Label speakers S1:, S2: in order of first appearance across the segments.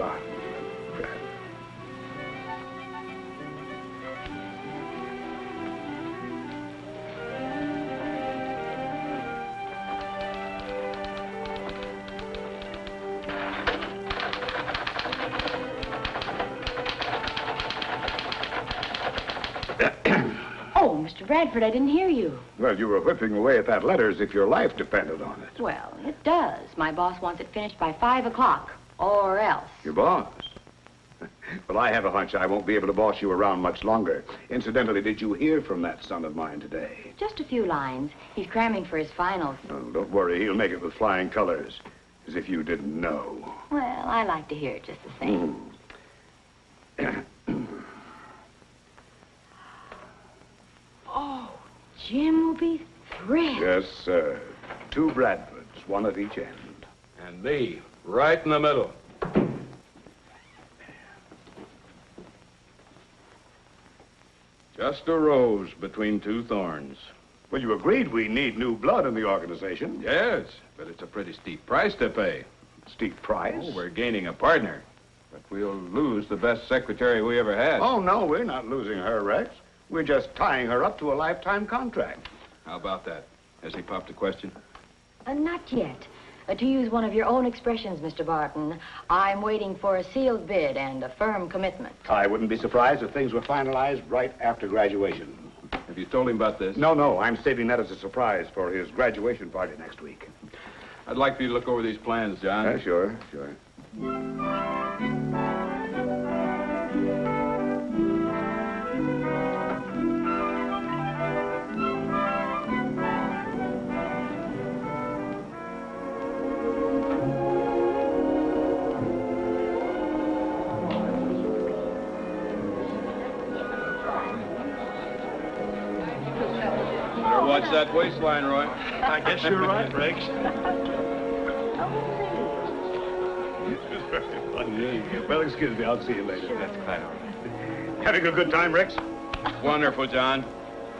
S1: Barton. Brad.
S2: Oh, Mr. Bradford, I didn't hear you.
S1: Well, you were whipping away at that letter as if your life depended on it.
S2: Well, it does. My boss wants it finished by 5 o'clock, or else.
S1: Your boss? Well, I have a hunch I won't be able to boss you around much longer. Incidentally, did you hear from that son of mine today?
S2: Just a few lines. He's cramming for his finals.
S1: Oh, don't worry, he'll make it with flying colors. As if you didn't know.
S2: Well, I like to hear it just the same. Oh, Jim will be thrilled.
S1: Yes, sir. 2 Bradfords, 1 at each end.
S3: And me, right in the middle. Just a rose between 2 thorns.
S1: Well, you agreed we need new blood in the organization.
S3: Yes, but it's a pretty steep price to pay.
S1: Steep price?
S3: Oh, we're gaining a partner. But we'll lose the best secretary we ever had.
S1: Oh, no, we're not losing her, Rex. We're just tying her up to a lifetime contract.
S3: How about that? Has he popped a question?
S2: Not yet. To use one of your own expressions, Mr. Barton, I'm waiting for a sealed bid and a firm commitment.
S1: I wouldn't be surprised if things were finalized right after graduation.
S3: Have you told him about this?
S1: No, I'm saving that as a surprise for his graduation party next week.
S3: I'd like for you to look over these plans, John.
S1: Yeah, sure.
S3: Watch that waistline, Roy.
S4: I guess you're right, Rex.
S1: Well, excuse me. I'll see you later.
S4: That's quite all right.
S1: Having a good time, Rex?
S3: Wonderful, John.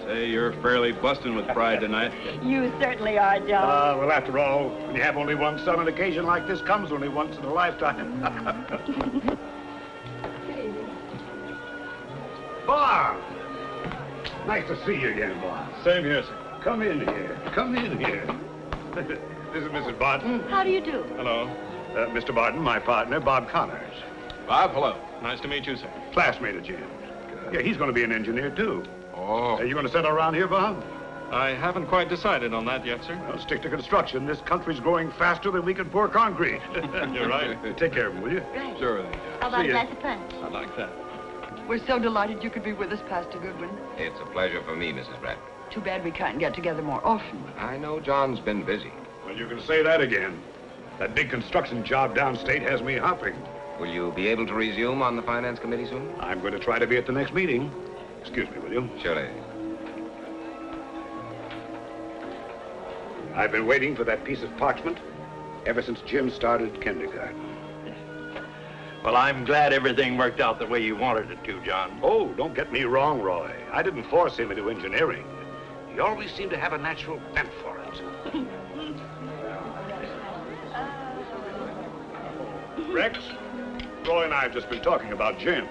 S3: Say, you're fairly busting with pride tonight.
S2: You certainly are, John.
S1: Well, after all, when you have only one son, an occasion like this comes only once in a lifetime. Bob! Nice to see you again, Bob.
S4: Same here, sir.
S1: Come in here. This is Mrs. Barton.
S2: How do you do?
S4: Hello.
S1: Mr. Barton, my partner, Bob Connors.
S3: Bob, hello.
S4: Nice to meet you, sir.
S1: Classmate of Jim's. Yeah, he's going to be an engineer, too.
S3: Oh.
S1: You going to settle around here, Bob?
S4: I haven't quite decided on that yet, sir.
S1: Well, stick to construction. This country's growing faster than we can pour concrete.
S4: You're right.
S1: Take care of him, will you?
S2: Right.
S3: Sure thing.
S2: How about
S1: See
S2: a
S1: ya.
S2: glass of punch?
S4: I like that.
S5: We're so delighted you could be with us, Pastor Goodwin.
S6: It's a pleasure for me, Mrs. Bradford.
S5: Too bad we can't get together more often.
S6: I know John's been busy.
S1: Well, you can say that again. That big construction job downstate has me hopping.
S6: Will you be able to resume on the Finance Committee soon?
S1: I'm going to try to be at the next meeting. Excuse me, will you?
S6: Surely.
S1: I've been waiting for that piece of parchment ever since Jim started kindergarten.
S4: Well, I'm glad everything worked out the way you wanted it to, John.
S1: Oh, don't get me wrong, Roy. I didn't force him into engineering. He always seemed to have a natural bent for it. Rex, Roy and I have just been talking about Jim.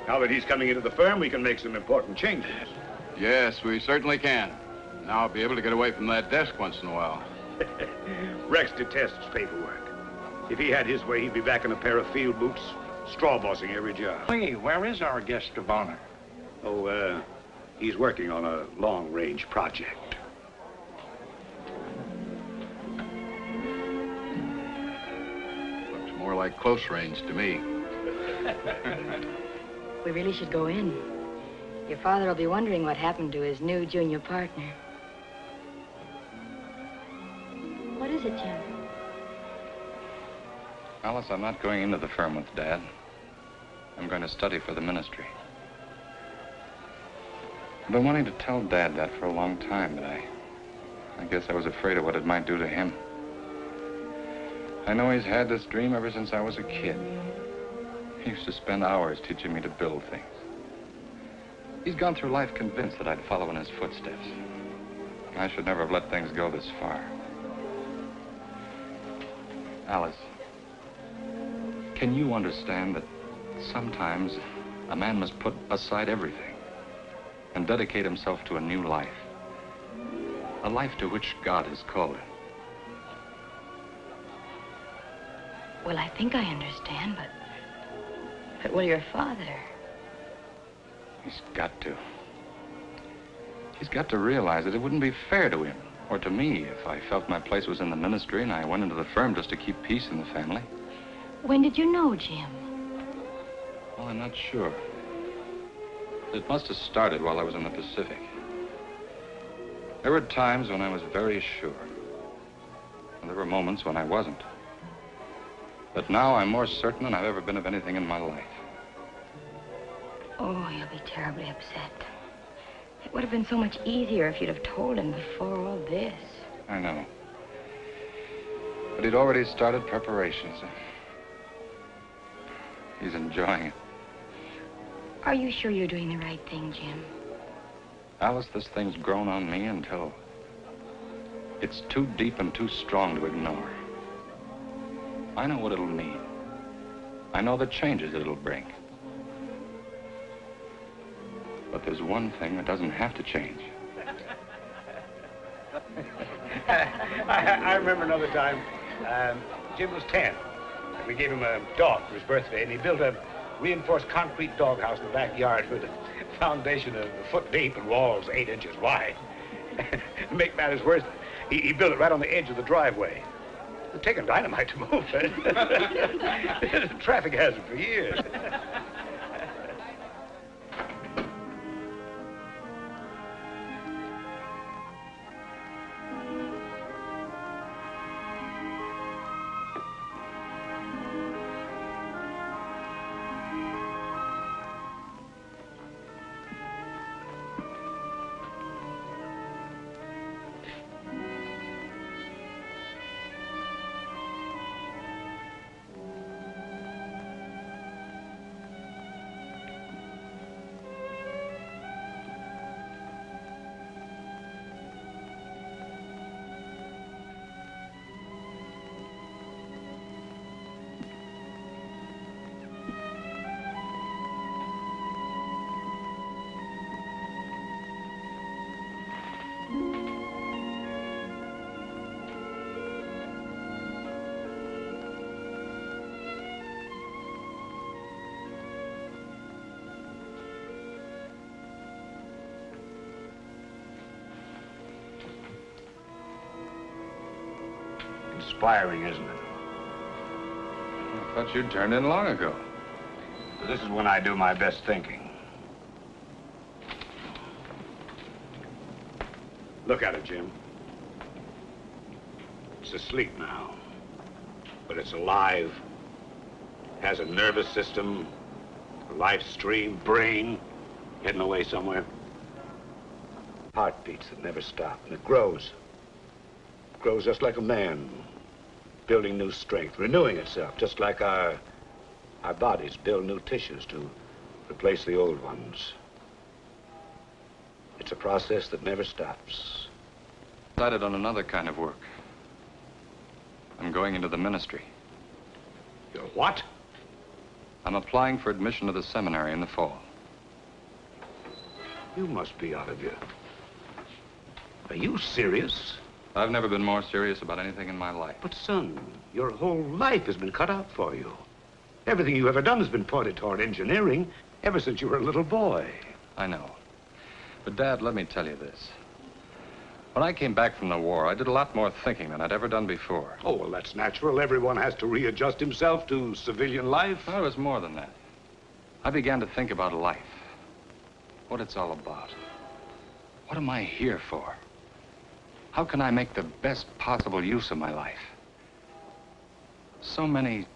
S1: Now that he's coming into the firm, we can make some important changes.
S3: Yes, we certainly can. Now I'll be able to get away from that desk once in a while.
S1: Rex detests paperwork. If he had his way, he'd be back in a pair of field boots, straw bossing every job.
S4: Hey, where is our guest of honor?
S1: Oh, he's working on a long-range project.
S3: Looks more like close range to me.
S2: We really should go in. Your father will be wondering what happened to his new junior partner. What is it, Jim?
S7: Alice, I'm not going into the firm with Dad. I'm going to study for the ministry. I've been wanting to tell Dad that for a long time, but I guess I was afraid of what it might do to him. I know he's had this dream ever since I was a kid. He used to spend hours teaching me to build things. He's gone through life convinced that I'd follow in his footsteps. I should never have let things go this far. Alice, Can you understand that sometimes a man must put aside everything and dedicate himself to a new life? A life to which God has called him.
S2: Well, I think I understand, but well, your father.
S7: He's got to. He's got to realize that it wouldn't be fair to him or to me if I felt my place was in the ministry and I went into the firm just to keep peace in the family.
S2: When did you know, Jim?
S7: Well, I'm not sure. It must have started while I was in the Pacific. There were times when I was very sure. And there were moments when I wasn't. But now I'm more certain than I've ever been of anything in my life.
S2: Oh, you'll be terribly upset. It would have been so much easier if you'd have told him before all this.
S7: I know. But he'd already started preparations. He's enjoying it.
S2: Are you sure you're doing the right thing, Jim?
S7: Alice, this thing's grown on me until it's too deep and too strong to ignore. I know what it'll mean. I know the changes it'll bring. But there's one thing that doesn't have to change.
S1: I remember another time, Jim was 10. We gave him a dog for his birthday, and he built a reinforced concrete doghouse in the backyard with a foundation a foot deep and walls 8 inches wide. To make matters worse, he built it right on the edge of the driveway. It's taken dynamite to move it. It's a traffic hazard for years. Inspiring, isn't it?
S7: I thought you'd turned in long ago.
S1: This is when I do my best thinking. Look at it, Jim. It's asleep now. But it's alive. Has a nervous system, a life stream, brain, hidden away somewhere. Heartbeats that never stop, and it grows. It grows just like a man, building new strength, renewing itself, just like our bodies build new tissues to replace the old ones. It's a process that never stops.
S7: Decided on another kind of work. I'm going into the ministry.
S1: You're what?
S7: I'm applying for admission to the seminary in the fall.
S1: You must be out of your... Are you serious?
S7: I've never been more serious about anything in my life.
S1: But, son, your whole life has been cut out for you. Everything you've ever done has been pointed toward engineering ever since you were a little boy.
S7: I know. But, Dad, let me tell you this. When I came back from the war, I did a lot more thinking than I'd ever done before.
S1: Oh, well, that's natural. Everyone has to readjust himself to civilian life.
S7: No, it was more than that. I began to think about life. What it's all about. What am I here for? How can I make the best possible use of my life? So many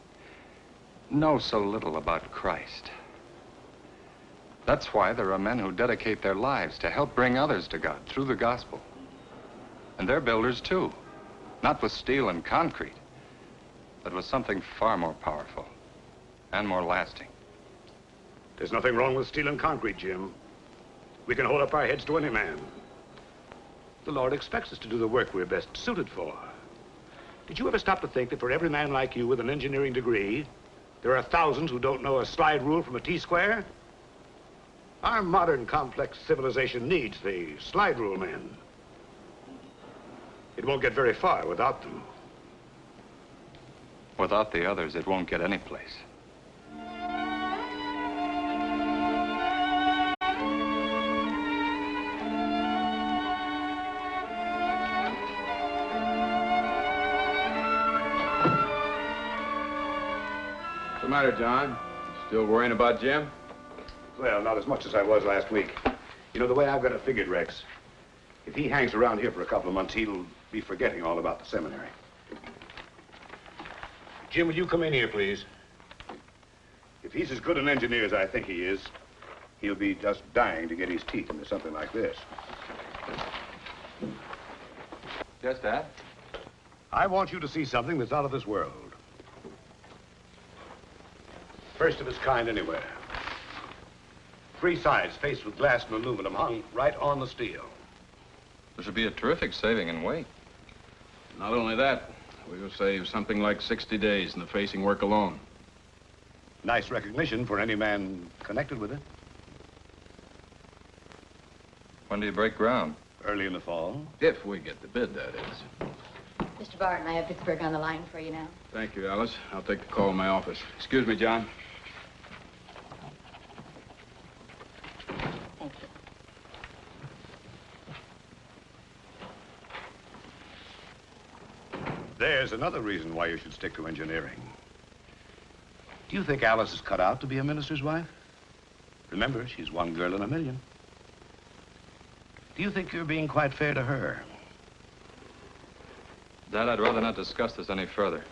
S7: know so little about Christ. That's why there are men who dedicate their lives to help bring others to God through the gospel. And they're builders too, not with steel and concrete, but with something far more powerful and more lasting.
S1: There's nothing wrong with steel and concrete, Jim. We can hold up our heads to any man. The Lord expects us to do the work we're best suited for. Did you ever stop to think that for every man like you with an engineering degree, There are thousands who don't know a slide rule from a T-square. Our modern complex civilization needs the slide rule men. It won't get very far without them.
S7: Without the others, it won't get any place.
S3: What's the matter, John? Still worrying about Jim?
S1: Well, not as much as I was last week. You know, the way I've got it figured, Rex, if he hangs around here for a couple of months, he'll be forgetting all about the seminary. Jim, will you come in here, please? If he's as good an engineer as I think he is, he'll be just dying to get his teeth into something like this.
S7: Yes, Dad?
S1: I want you to see something that's out of this world. First of its kind anywhere. 3 sides faced with glass and aluminum hung right on the steel.
S7: There should be a terrific saving in weight.
S3: Not only that, we'll save something like 60 days in the facing work alone.
S1: Nice recognition for any man connected with it.
S7: When do you break ground?
S1: Early in the fall.
S3: If we get the bid, that is.
S2: Mr. Barton, I have Pittsburgh on the line for you now.
S3: Thank you, Alice. I'll take the call in my office. Excuse me, John.
S2: Thank you.
S1: There's another reason why you should stick to engineering. Do you think Alice is cut out to be a minister's wife? Remember, she's one girl in a million. Do you think you're being quite fair to her?
S7: Dad, I'd rather not discuss this any further.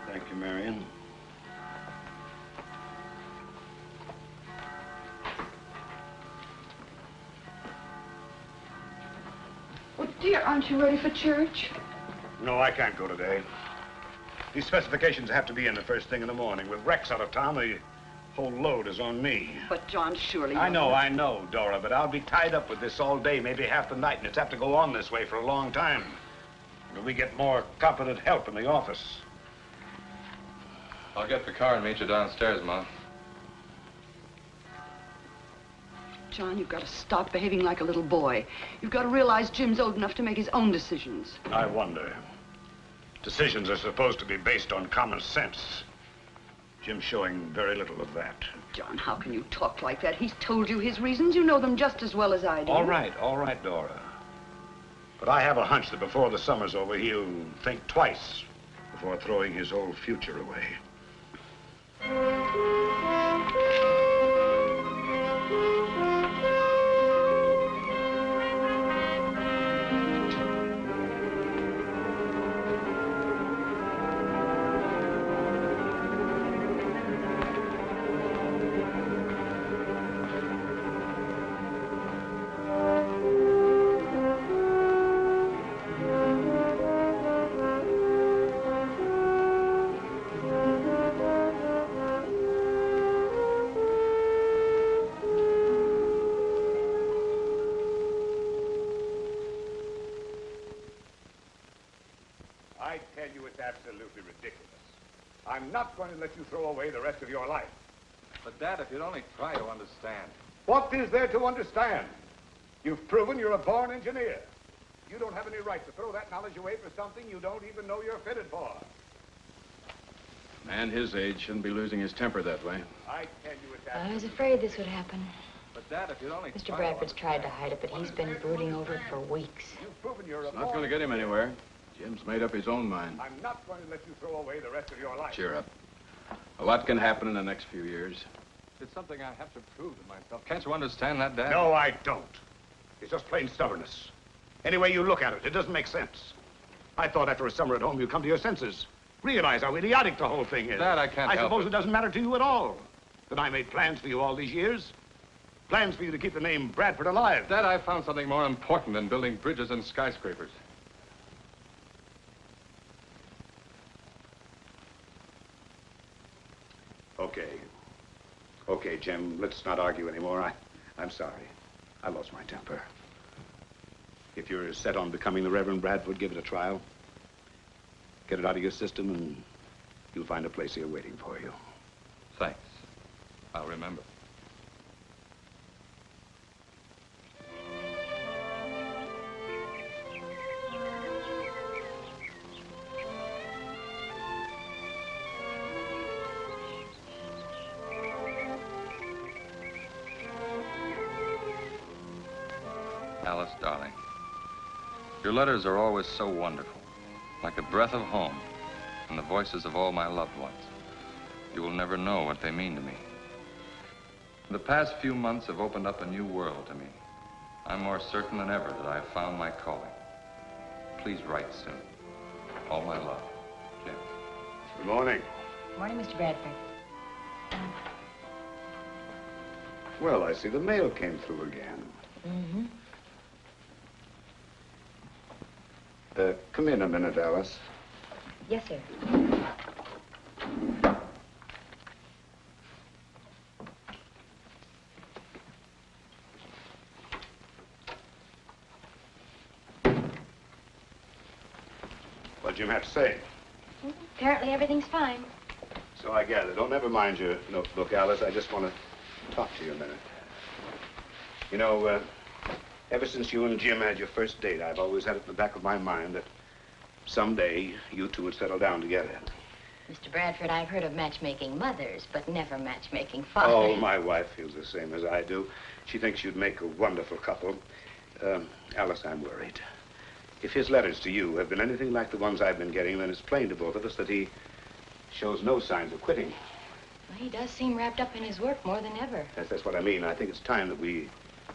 S1: Thank you, Marion.
S5: Oh, dear, aren't you ready for church?
S1: No, I can't go today. These specifications have to be in the first thing in the morning. With Rex out of town, the whole load is on me.
S5: But, John, surely...
S1: I know, Dora, but I'll be tied up with this all day, maybe half the night, and it's have to go on this way for a long time. Will we get more competent help in the office?
S7: I'll get the car and meet you downstairs, Mom.
S5: John, you've got to stop behaving like a little boy. You've got to realize Jim's old enough to make his own decisions.
S1: I wonder. Decisions are supposed to be based on common sense. Jim's showing very little of that.
S5: John, how can you talk like that? He's told you his reasons. You know them just as well as I do.
S1: All right, Dora. But I have a hunch that before the summer's over, he'll think twice before throwing his whole future away. I tell you, it's absolutely ridiculous. I'm not going to let you throw away the rest of your life.
S7: But, Dad, if you'd only try to understand.
S1: What is there to understand? You've proven you're a born engineer. You don't have any right to throw that knowledge away for something you don't even know you're fitted for.
S3: A man his age shouldn't be losing his temper that way.
S1: I tell you, it's
S2: I was afraid this would happen.
S7: But, Dad, if you'd only
S2: Mr. Bradford's tried to hide it, but he's been brooding over it for weeks.
S1: You've proven you're a
S3: It's not going to get him anywhere. Jim's made up his own mind.
S1: I'm not going to let you throw away the rest of your life.
S3: Cheer up. A lot can happen in the next few years.
S7: It's something I have to prove to myself. Can't you understand that, Dad?
S1: No, I don't. It's just plain stubbornness. Any way you look at it, it doesn't make sense. I thought after a summer at home you'd come to your senses. Realize how idiotic the whole thing is.
S7: Dad, I can't help
S1: suppose
S7: it.
S1: it doesn't matter to you at all that I made plans for you all these years. Plans for you to keep the name Bradford alive.
S7: Dad, I found something more important than building bridges and skyscrapers.
S1: Okay. Okay, Jim, let's not argue anymore. I'm sorry. I lost my temper. If you're set on becoming the Reverend Bradford, give it a trial. Get it out of your system, and you'll find a place here waiting for you.
S7: Thanks. I'll remember. Alice, darling, your letters are always so wonderful, like a breath of home and the voices of all my loved ones. You will never know what they mean to me. The past few months have opened up a new world to me. I'm more certain than ever that I have found my calling. Please write soon. All my love, Jim.
S1: Good morning.
S2: Morning, Mr. Bradford.
S1: Well, I see the mail came through again.
S2: Mm-hmm.
S1: Come in a minute, Alice.
S2: Yes, sir.
S1: What did Jim have to say?
S2: Apparently everything's fine.
S1: So I gather. Don't ever mind your notebook, Alice. I just want to talk to you a minute. You know, ever since you and Jim had your first date, I've always had it in the back of my mind that someday you two would settle down together.
S2: Mr. Bradford, I've heard of matchmaking mothers, but never matchmaking fathers.
S1: Oh, my wife feels the same as I do. She thinks you'd make a wonderful couple. Alice, I'm worried. If his letters to you have been anything like the ones I've been getting, then it's plain to both of us that he shows no signs of quitting.
S2: Well, he does seem wrapped up in his work more than ever.
S1: That's what I mean. I think it's time that we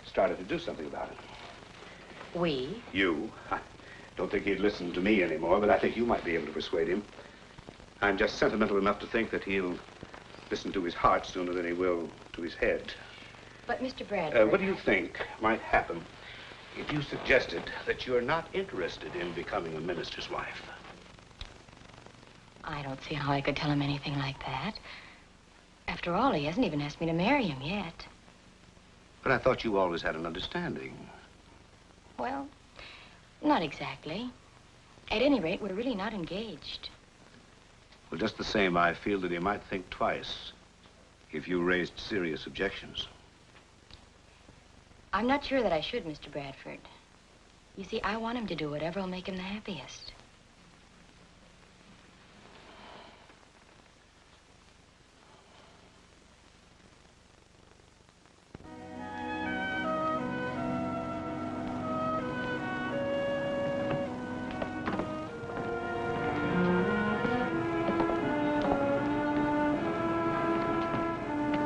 S1: started to do something about it.
S2: We?
S1: You. I don't think he'd listen to me anymore, but I think you might be able to persuade him. I'm just sentimental enough to think that he'll listen to his heart sooner than he will to his head.
S2: But, Mr. Bradford...
S1: what do you think might happen if you suggested that you're not interested in becoming a minister's wife?
S2: I don't see how I could tell him anything like that. After all, he hasn't even asked me to marry him yet.
S1: But I thought you always had an understanding.
S2: Well, not exactly. At any rate, we're really not engaged.
S1: Well, just the same, I feel that he might think twice if you raised serious objections.
S2: I'm not sure that I should, Mr. Bradford. You see, I want him to do whatever will make him the happiest.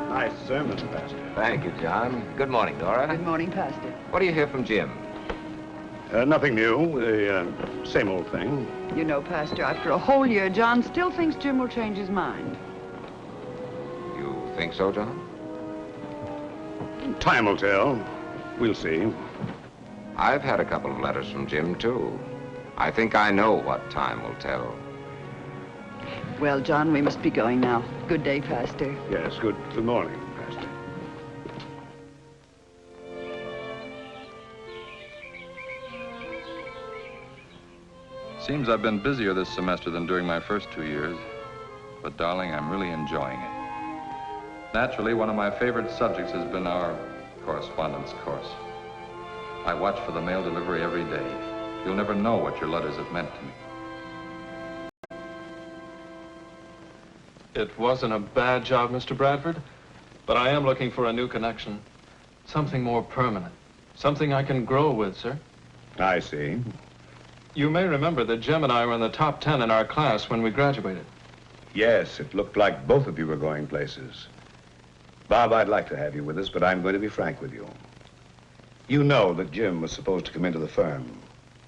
S1: Nice sermon, Pastor.
S6: Thank you, John. Good morning, Dora.
S5: Good morning, Pastor.
S6: What do you hear from Jim?
S1: Nothing new. The same old thing.
S5: You know, Pastor, after a whole year, John still thinks Jim will change his mind.
S6: You think so, John?
S1: Time will tell. We'll see.
S6: I've had a couple of letters from Jim, too. I think I know what time will tell.
S5: Well, John, we must be going now. Good day, Pastor.
S1: Yes, good morning, Pastor.
S7: Seems I've been busier this semester than during my first 2 years. But, darling, I'm really enjoying it. Naturally, one of my favorite subjects has been our correspondence course. I watch for the mail delivery every day. You'll never know what your letters have meant to me.
S8: It wasn't a bad job, Mr. Bradford, but I am looking for a new connection. Something more permanent. Something I can grow with, sir.
S1: I see.
S8: You may remember that Jim and I were in the top 10 in our class when we graduated.
S1: Yes, it looked like both of you were going places. Bob, I'd like to have you with us, but I'm going to be frank with you. You know that Jim was supposed to come into the firm.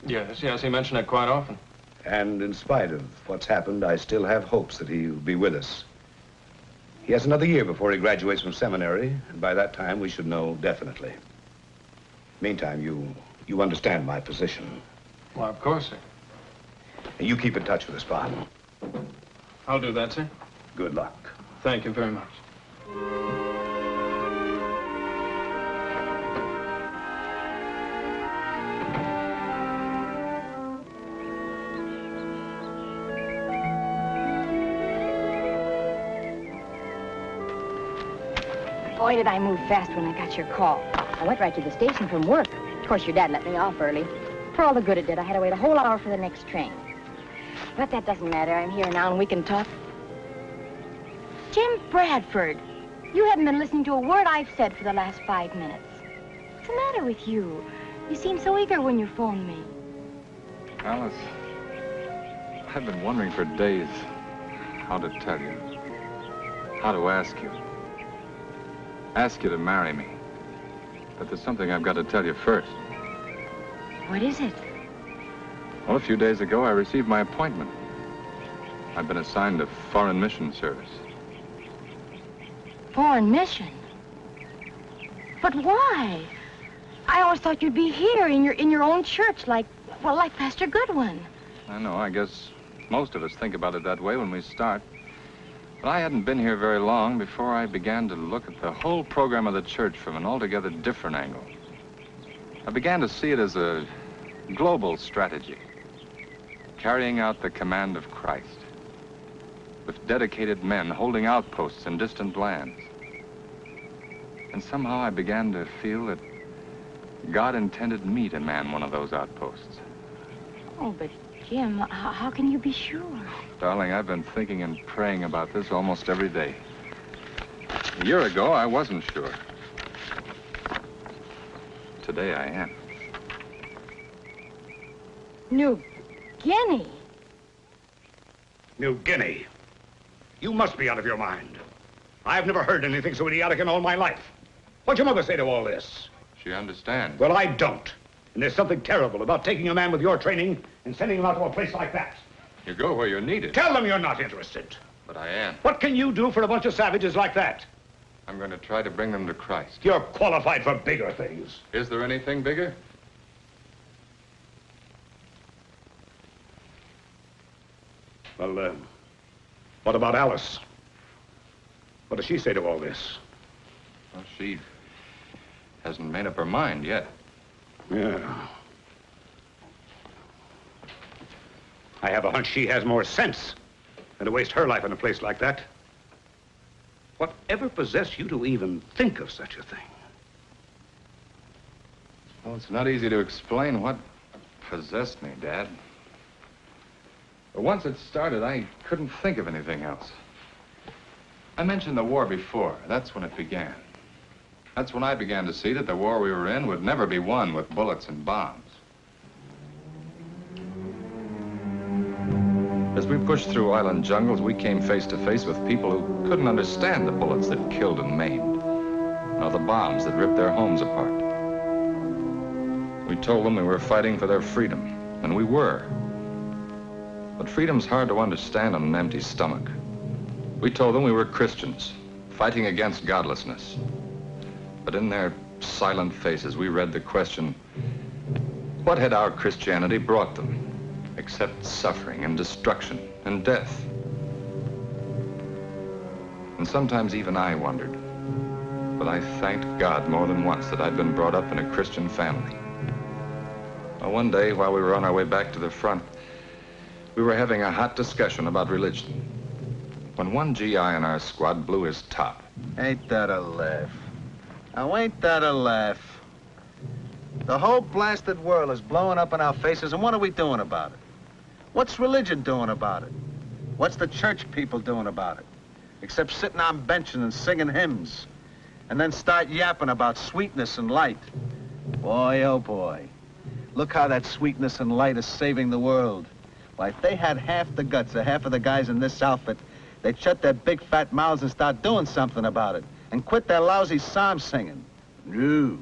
S8: Yes, he mentioned it quite often.
S1: And in spite of what's happened, I still have hopes that he'll be with us. He has another year before he graduates from seminary, and by that time we should know definitely. Meantime, you understand my position.
S8: Well, of course, sir.
S1: And you keep in touch with us, Bob.
S8: I'll do that, sir.
S1: Good luck.
S8: Thank you very much.
S2: Boy, did I move fast when I got your call. I went right to the station from work. Of course, your dad let me off early. For all the good it did, I had to wait a whole hour for the next train. But that doesn't matter. I'm here now, and we can talk. Jim Bradford, you haven't been listening to a word I've said for the last 5 minutes. What's the matter with you? You seemed so eager when you phoned me.
S7: Alice, I've been wondering for days how to tell you, how to ask you. Ask you to marry me. But there's something I've got to tell you first.
S2: What is it?
S7: Well, a few days ago, I received my appointment. I've been assigned to foreign mission service.
S2: Foreign mission? But why? I always thought you'd be here in your own church, like Pastor Goodwin.
S7: I know, I guess most of us think about it that way when we start. But I hadn't been here very long before I began to look at the whole program of the church from an altogether different angle. I began to see it as a global strategy, carrying out the command of Christ, with dedicated men holding outposts in distant lands. And somehow I began to feel that God intended me to man one of those outposts.
S2: Oh, but Jim, how can you be sure?
S7: Darling, I've been thinking and praying about this almost every day. A year ago, I wasn't sure. Today, I am.
S2: New Guinea?
S1: New Guinea? You must be out of your mind. I've never heard anything so idiotic in all my life. What'd your mother say to all this?
S7: She understands.
S1: Well, I don't. And there's something terrible about taking a man with your training and sending him out to a place like that.
S7: You go where you're needed.
S1: Tell them you're not interested.
S7: But I am.
S1: What can you do for a bunch of savages like that?
S7: I'm going to try to bring them to Christ.
S1: You're qualified for bigger things.
S7: Is there anything bigger?
S1: Well, what about Alice? What does she say to all this?
S7: Well, she hasn't made up her mind yet.
S1: Yeah. I have a hunch she has more sense than to waste her life in a place like that. Whatever possessed you to even think of such a thing?
S7: Well, it's not easy to explain what possessed me, Dad. But once it started, I couldn't think of anything else. I mentioned the war before. That's when it began. That's when I began to see that the war we were in would never be won with bullets and bombs. As we pushed through island jungles, we came face to face with people who couldn't understand the bullets that killed and maimed, nor the bombs that ripped their homes apart. We told them we were fighting for their freedom, and we were. But freedom's hard to understand on an empty stomach. We told them we were Christians, fighting against godlessness. But in their silent faces, we read the question, what had our Christianity brought them, except suffering and destruction and death? And sometimes even I wondered, but I thanked God more than once that I'd been brought up in a Christian family. Well, one day, while we were on our way back to the front, we were having a hot discussion about religion, when one GI in our squad blew his top.
S9: Ain't that a laugh? Now, ain't that a laugh? The whole blasted world is blowing up in our faces, and what are we doing about it? What's religion doing about it? What's the church people doing about it? Except sitting on benches and singing hymns, and then start yapping about sweetness and light. Boy, oh boy. Look how that sweetness and light is saving the world. Why, if they had half the guts of half of the guys in this outfit, they'd shut their big fat mouths and start doing something about it, and quit their lousy psalm singing. No.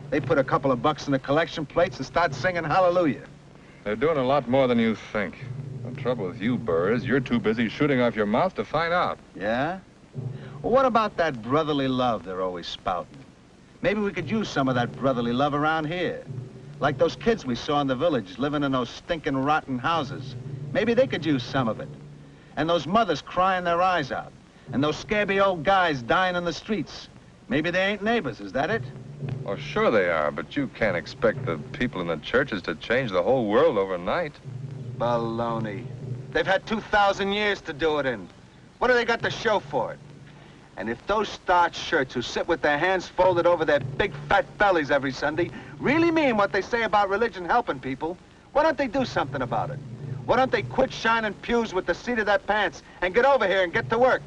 S9: They put a couple of bucks in the collection plates and start singing hallelujah.
S7: They're doing a lot more than you think. The trouble with you, Burr, is you're too busy shooting off your mouth to find out.
S9: Yeah? Well, what about that brotherly love they're always spouting? Maybe we could use some of that brotherly love around here. Like those kids we saw in the village living in those stinking, rotten houses. Maybe they could use some of it. And those mothers crying their eyes out. And those scabby old guys dying in the streets. Maybe they ain't neighbors, is that it?
S7: Oh, sure they are, but you can't expect the people in the churches to change the whole world overnight.
S9: Baloney. They've had 2,000 years to do it in. What do they got to show for it? And if those starched shirts who sit with their hands folded over their big fat bellies every Sunday really mean what they say about religion helping people, why don't they do something about it? Why don't they quit shining pews with the seat of their pants and get over here and get to work?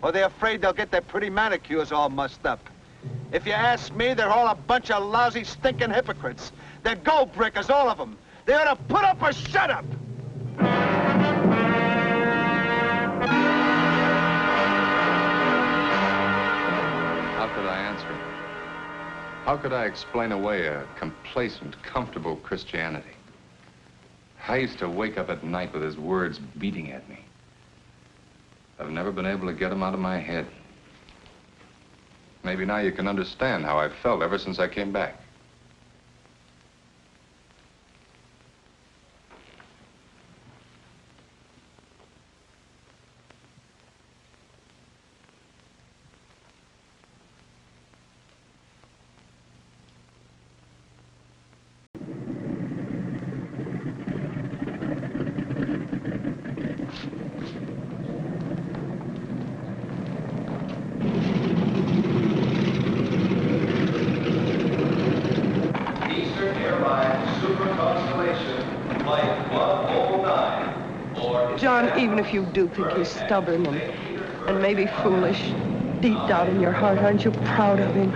S9: Or they're afraid they'll get their pretty manicures all mussed up. If you ask me, they're all a bunch of lousy, stinking hypocrites. They're gold breakers, all of them. They ought to put up or shut up.
S7: How could I answer him? How could I explain away a complacent, comfortable Christianity? I used to wake up at night with his words beating at me. I've never been able to get them out of my head. Maybe now you can understand how I've felt ever since I came back.
S10: John, even if you do think he's stubborn and maybe foolish, deep down in your heart, aren't you proud of him?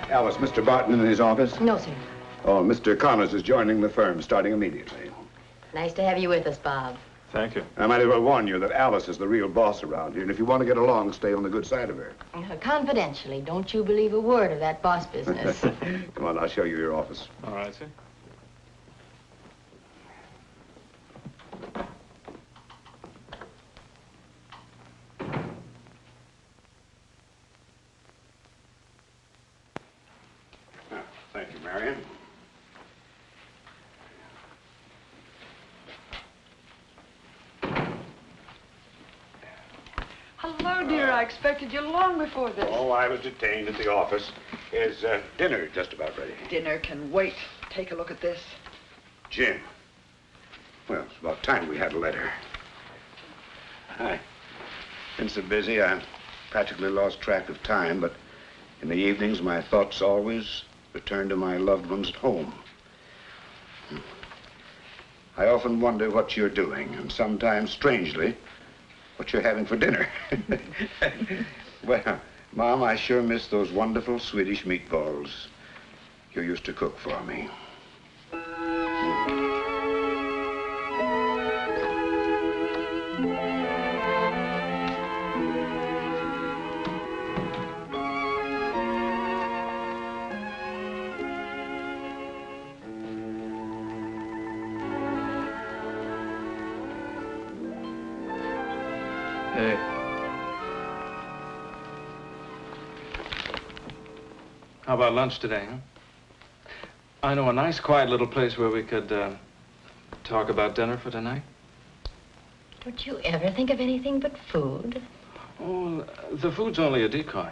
S11: Alice, Mr. Barton in his office?
S2: No, sir.
S11: Oh, Mr. Connors is joining the firm, starting immediately.
S2: Nice to have you with us, Bob.
S8: Thank you.
S11: I might as well warn you that Alice is the real boss around here, and if you want to get along, stay on the good side of her.
S2: Confidentially, don't you believe a word of that boss business.
S11: Come on, I'll show you your office.
S8: All right, sir.
S11: Thank you, Marion.
S5: Hello, dear. I expected you long before this.
S11: Oh, I was detained at the office. Is dinner just about ready?
S5: Dinner can wait. Take a look at this.
S11: Jim. Well, it's about time we had a letter. I've been so busy, I practically lost track of time, but in the evenings, my thoughts always return to my loved ones at home. I often wonder what you're doing, and sometimes, strangely, what you're having for dinner. Well, Mom, I sure miss those wonderful Swedish meatballs you used to cook for me.
S8: Hey. How about lunch today, huh? I know a nice, quiet little place where we could talk about dinner for tonight.
S2: Don't you ever think of anything but food?
S8: Oh, the food's only a decoy.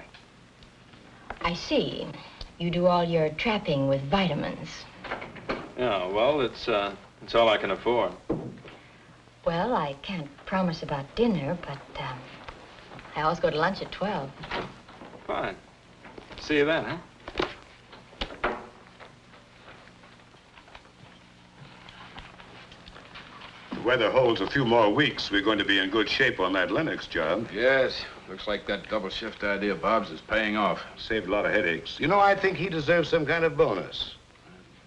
S2: I see. You do all your trapping with vitamins.
S8: Yeah, well, it's all I can afford.
S2: Well, I can't promise about dinner, but I always go to lunch at 12.
S8: Fine. See you then, huh?
S11: If the weather holds a few more weeks, we're going to be in good shape on that Lennox job.
S3: Yes, looks like that double shift idea of Bob's is paying off.
S11: Saved a lot of headaches. You know, I think he deserves some kind of bonus.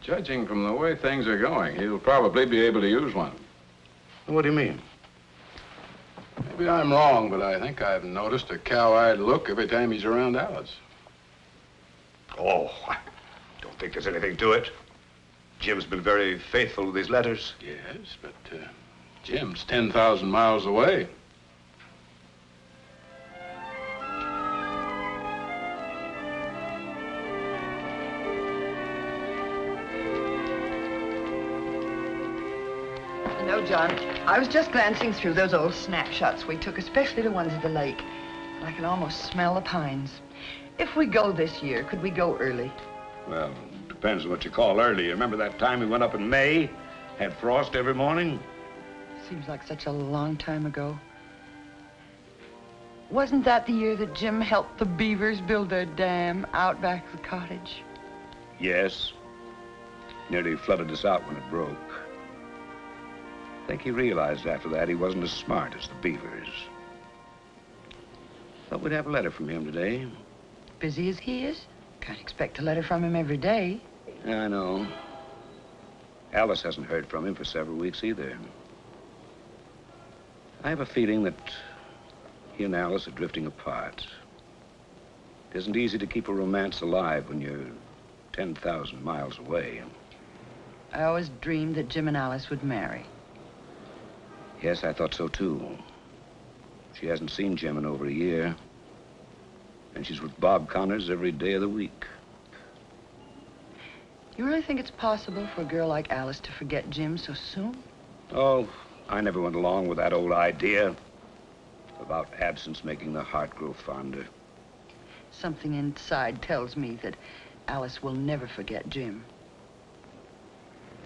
S3: Judging from the way things are going, he'll probably be able to use one.
S11: What do you mean?
S3: Maybe I'm wrong, but I think I've noticed a cow-eyed look every time he's around Alice.
S11: Oh, I don't think there's anything to it. Jim's been very faithful with his letters.
S3: Yes, but Jim's 10,000 miles away.
S5: You know, John, I was just glancing through those old snapshots we took, especially the ones of the lake. And I can almost smell the pines. If we go this year, could we go early?
S11: Well, depends on what you call early. Remember that time we went up in May? Had frost every morning?
S5: Seems like such a long time ago. Wasn't that the year that Jim helped the beavers build their dam out back of the cottage?
S11: Yes. Nearly flooded us out when it broke. I think he realized after that he wasn't as smart as the beavers. Thought we'd have a letter from him today.
S5: Busy as he is, can't expect a letter from him every day.
S11: Yeah, I know. Alice hasn't heard from him for several weeks either. I have a feeling that he and Alice are drifting apart. It isn't easy to keep a romance alive when you're 10,000 miles away.
S5: I always dreamed that Jim and Alice would marry.
S11: Yes, I thought so too. She hasn't seen Jim in over a year. And she's with Bob Connors every day of the week.
S5: You really think it's possible for a girl like Alice to forget Jim so soon?
S11: Oh, I never went along with that old idea about absence making the heart grow fonder.
S5: Something inside tells me that Alice will never forget Jim.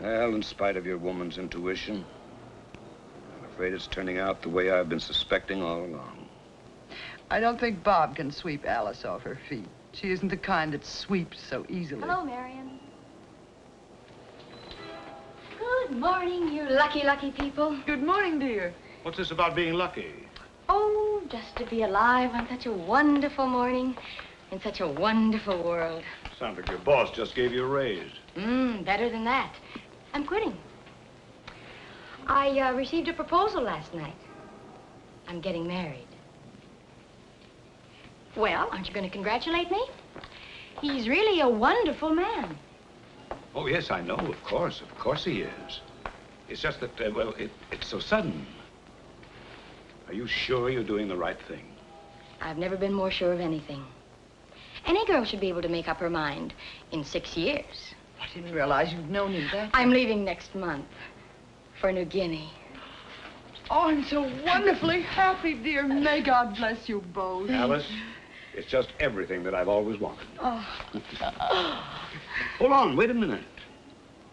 S11: Well, in spite of your woman's intuition, I'm afraid it's turning out the way I've been suspecting all along.
S5: I don't think Bob can sweep Alice off her feet. She isn't the kind that sweeps so easily.
S2: Hello, Marion. Good morning, you lucky, lucky people.
S5: Good morning, dear.
S11: What's this about being lucky?
S2: Oh, just to be alive on such a wonderful morning in such a wonderful world.
S11: Sounds like your boss just gave you a raise.
S2: Better than that. I'm quitting. I received a proposal last night. I'm getting married. Well, aren't you going to congratulate me? He's really a wonderful man.
S11: Oh, yes, I know, of course he is. It's just that, well, it's so sudden. Are you sure you're doing the right thing?
S2: I've never been more sure of anything. Any girl should be able to make up her mind in 6 years.
S5: I didn't realize you'd known him that.
S2: I'm leaving next month for New Guinea.
S5: Oh, I'm so wonderfully happy, dear. May God bless you both.
S11: Alice, it's just everything that I've always wanted.
S5: Oh.
S11: Hold on, wait a minute.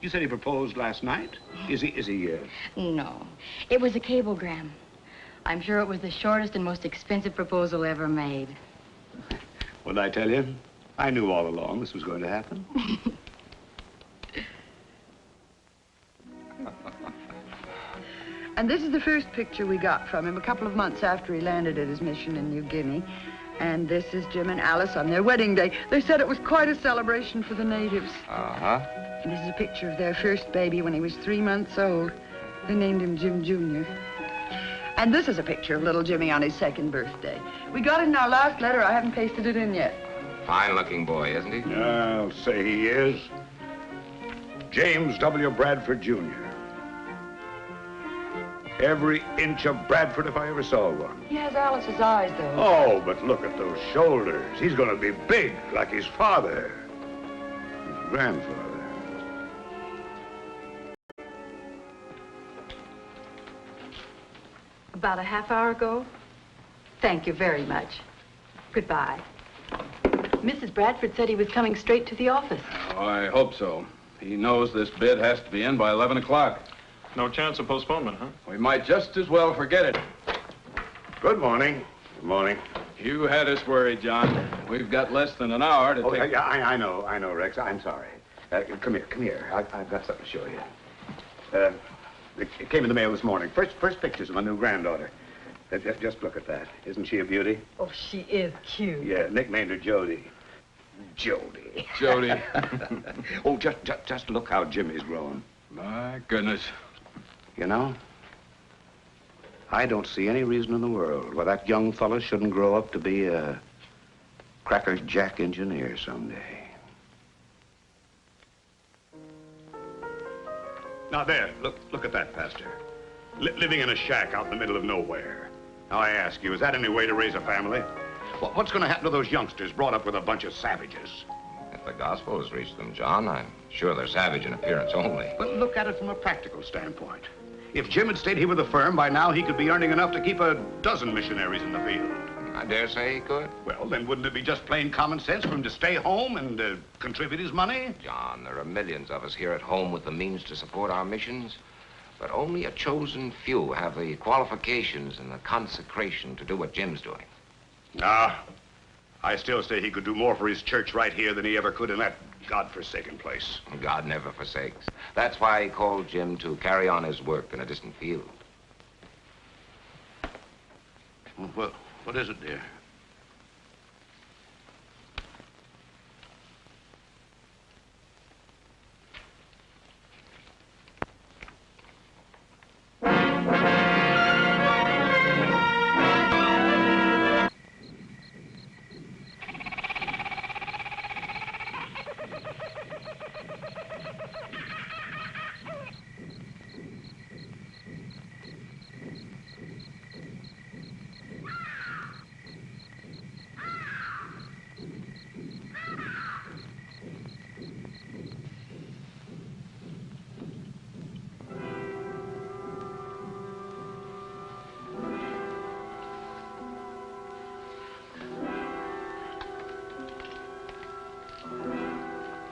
S11: You said he proposed last night? Is he?
S2: No, it was a cablegram. I'm sure it was the shortest and most expensive proposal ever made.
S11: What did I tell you? I knew all along this was going to happen.
S5: And this is the first picture we got from him a couple of months after he landed at his mission in New Guinea. And this is Jim and Alice on their wedding day. They said it was quite a celebration for the natives.
S6: Uh-huh.
S5: And this is a picture of their first baby when he was 3 months old. They named him Jim Jr. And this is a picture of little Jimmy on his 2nd birthday. We got it in our last letter. I haven't pasted it in yet.
S6: Fine-looking boy, isn't he?
S11: I'll say he is. James W. Bradford, Jr. Every inch of Bradford if I ever saw one.
S5: He has Alice's eyes, though.
S11: Oh, but look at those shoulders. He's going to be big like his father. His grandfather.
S12: About a half hour ago? Thank you very much. Goodbye. Mrs. Bradford said he was coming straight to the office.
S3: Oh, I hope so. He knows this bid has to be in by 11 o'clock.
S8: No chance of postponement, huh?
S3: We might just as well forget it.
S11: Good morning. Good morning.
S3: You had us worried, John. We've got less than an hour to take...
S11: Yeah, I know, Rex. I'm sorry. Come here. I've got something to show you. It came in the mail this morning. First pictures of my new granddaughter. Just look at that. Isn't she a beauty?
S12: Oh, she is cute.
S11: Yeah, nicknamed her Jody. Jody.
S3: Jody.
S11: Oh, just look how Jimmy's grown.
S3: My goodness.
S11: You know, I don't see any reason in the world why that young fella shouldn't grow up to be a Cracker Jack engineer someday. Now there, look at that, Pastor. Living in a shack out in the middle of nowhere. Now I ask you, is that any way to raise a family? What's going to happen to those youngsters brought up with a bunch of savages?
S6: If the gospel has reached them, John, I'm sure they're savage in appearance only.
S11: But look at it from a practical standpoint. If Jim had stayed here with the firm, by now he could be earning enough to keep a dozen missionaries in the field.
S6: I dare say he could.
S11: Well, then wouldn't it be just plain common sense for him to stay home and contribute his money?
S6: John, there are millions of us here at home with the means to support our missions, but only a chosen few have the qualifications and the consecration to do what Jim's doing.
S11: I still say he could do more for his church right here than he ever could in that God-forsaken place.
S6: God never forsakes. That's why he called Jim to carry on his work in a distant field.
S11: Well, what is it, dear?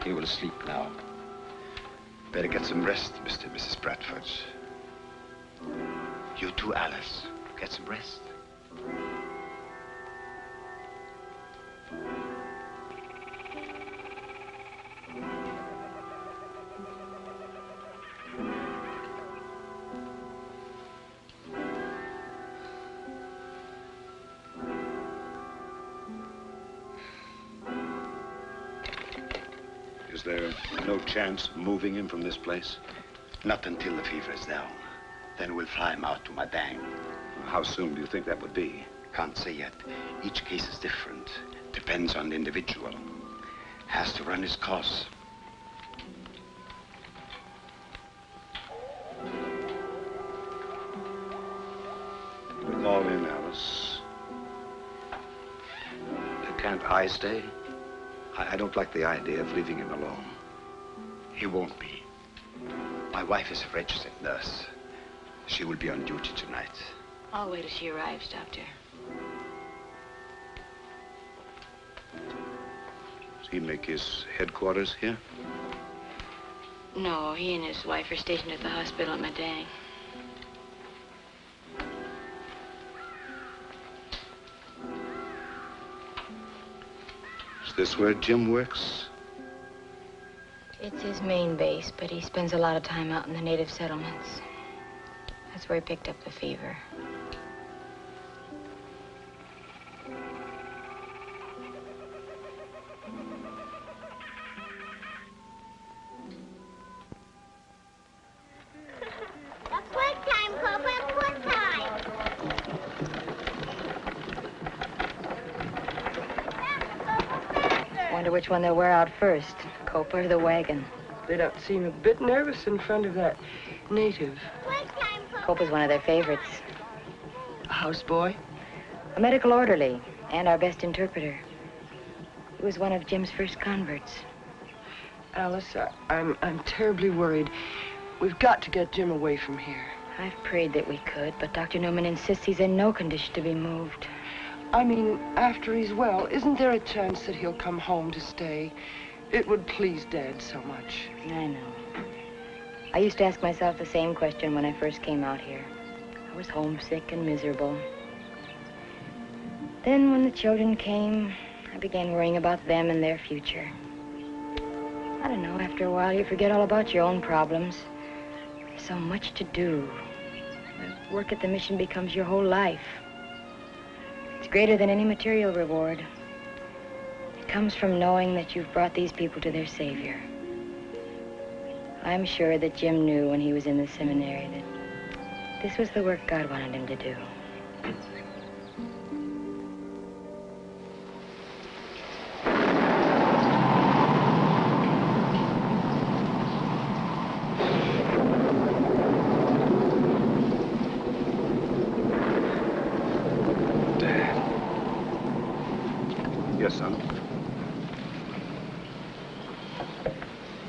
S13: You will sleep now. Better get some rest, Mr. and Mrs. Bradford. You too, Alice. Get some rest.
S11: Is there no chance of moving him from this place?
S13: Not until the fever is down. Then we'll fly him out to Madang.
S11: How soon do you think that would be?
S13: Can't say yet. Each case is different. Depends on the individual. Has to run his course.
S11: Call in, Alice. Can't I stay? I don't like the idea of leaving him alone.
S13: He won't be. My wife is a registered nurse. She will be on duty tonight.
S2: I'll wait till she arrives, Doctor.
S11: Does he make his headquarters here?
S2: No, he and his wife are stationed at the hospital at Madang.
S11: Is this where Jim works?
S2: It's his main base, but he spends a lot of time out in the native settlements. That's where he picked up the fever. Wonder which one they'll wear out first, Cope or the wagon.
S10: They don't seem a bit nervous in front of that native.
S2: Cope is one of their favorites.
S10: A houseboy?
S2: A medical orderly and our best interpreter. He was one of Jim's first converts.
S10: Alice, I'm terribly worried. We've got to get Jim away from here.
S2: I've prayed that we could, but Dr. Newman insists he's in no condition to be moved.
S10: I mean, after he's well, isn't there a chance that he'll come home to stay? It would please Dad so much.
S2: I know. I used to ask myself the same question when I first came out here. I was homesick and miserable. Then when the children came, I began worrying about them and their future. I don't know, after a while you forget all about your own problems. There's so much to do. The work at the mission becomes your whole life. It's greater than any material reward. It comes from knowing that you've brought these people to their Savior. I'm sure that Jim knew when he was in the seminary that this was the work God wanted him to do.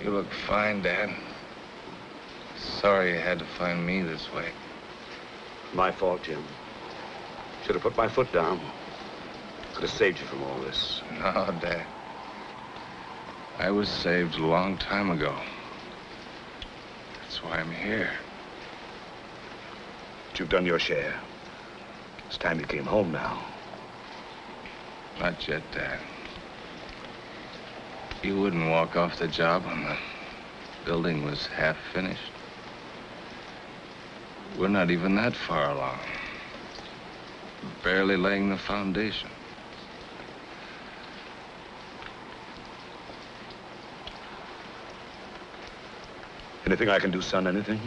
S7: You look fine, Dad. Sorry you had to find me this way.
S11: My fault, Jim. Should have put my foot down. Could have saved you from all this.
S7: No, Dad. I was saved a long time ago. That's why I'm here.
S11: But you've done your share. It's time you came home now.
S7: Not yet, Dad. You wouldn't walk off the job when the building was half finished. We're not even that far along. Barely laying the foundation.
S11: Anything I can do, son? Anything?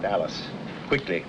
S11: Alice, quickly.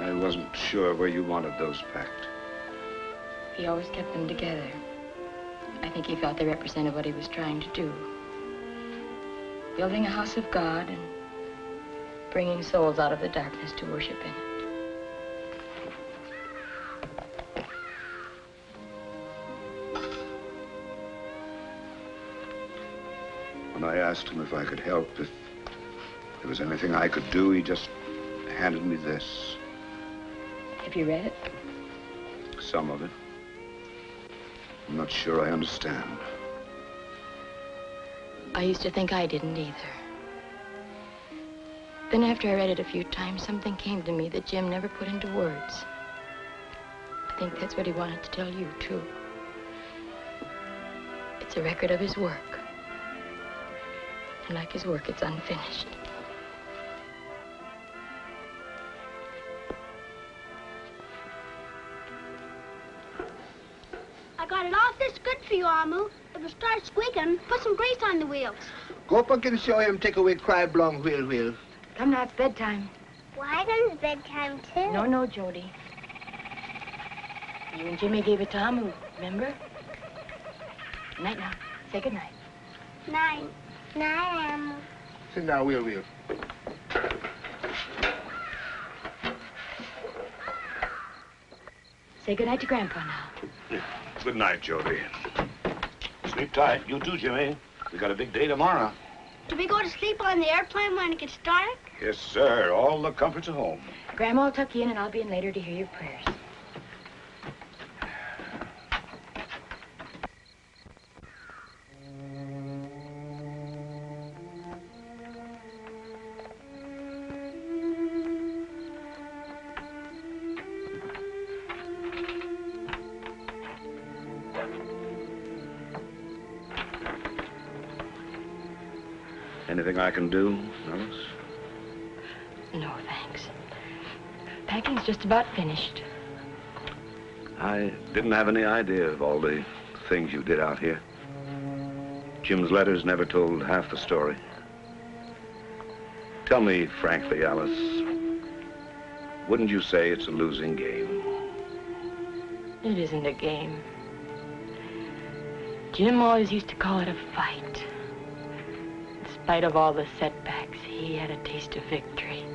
S11: I wasn't sure where you wanted those packed.
S2: He always kept them together. I think he felt they represented what he was trying to do. Building a house of God and bringing souls out of the darkness to worship in it.
S11: When I asked him if I could help, if there was anything I could do, he just handed me this.
S2: Have you read it?
S11: Some of it. I'm not sure I understand.
S2: I used to think I didn't either. Then after I read it a few times, something came to me that Jim never put into words. I think that's what he wanted to tell you, too. It's a record of his work. And like his work, it's unfinished.
S14: I got it all this good for you, Amu. If it starts squeaking, put some grease on the wheels.
S13: Go up and show him take away cry blong wheel.
S2: Come now, it's bedtime.
S14: Why don't it's bedtime, too?
S2: No, Jody. You and Jimmy gave it to Amu, remember? Good night now. Say good night.
S14: Night. Night, Amu.
S13: Sit down, wheel.
S2: Say good night to Grandpa now.
S11: Yeah. Good night, Jody. Sleep tight. You too, Jimmy. We got a big day tomorrow.
S14: Do we go to sleep on the airplane when it gets dark?
S11: Yes, sir. All the comforts of home.
S2: Grandma will tuck you in, and I'll be in later to hear your prayers.
S11: Anything I can do, Alice?
S2: No, thanks. Packing's just about finished.
S11: I didn't have any idea of all the things you did out here. Jim's letters never told half the story. Tell me frankly, Alice, wouldn't you say it's a losing game?
S2: It isn't a game. Jim always used to call it a fight. In spite of all the setbacks, he had a taste of victory.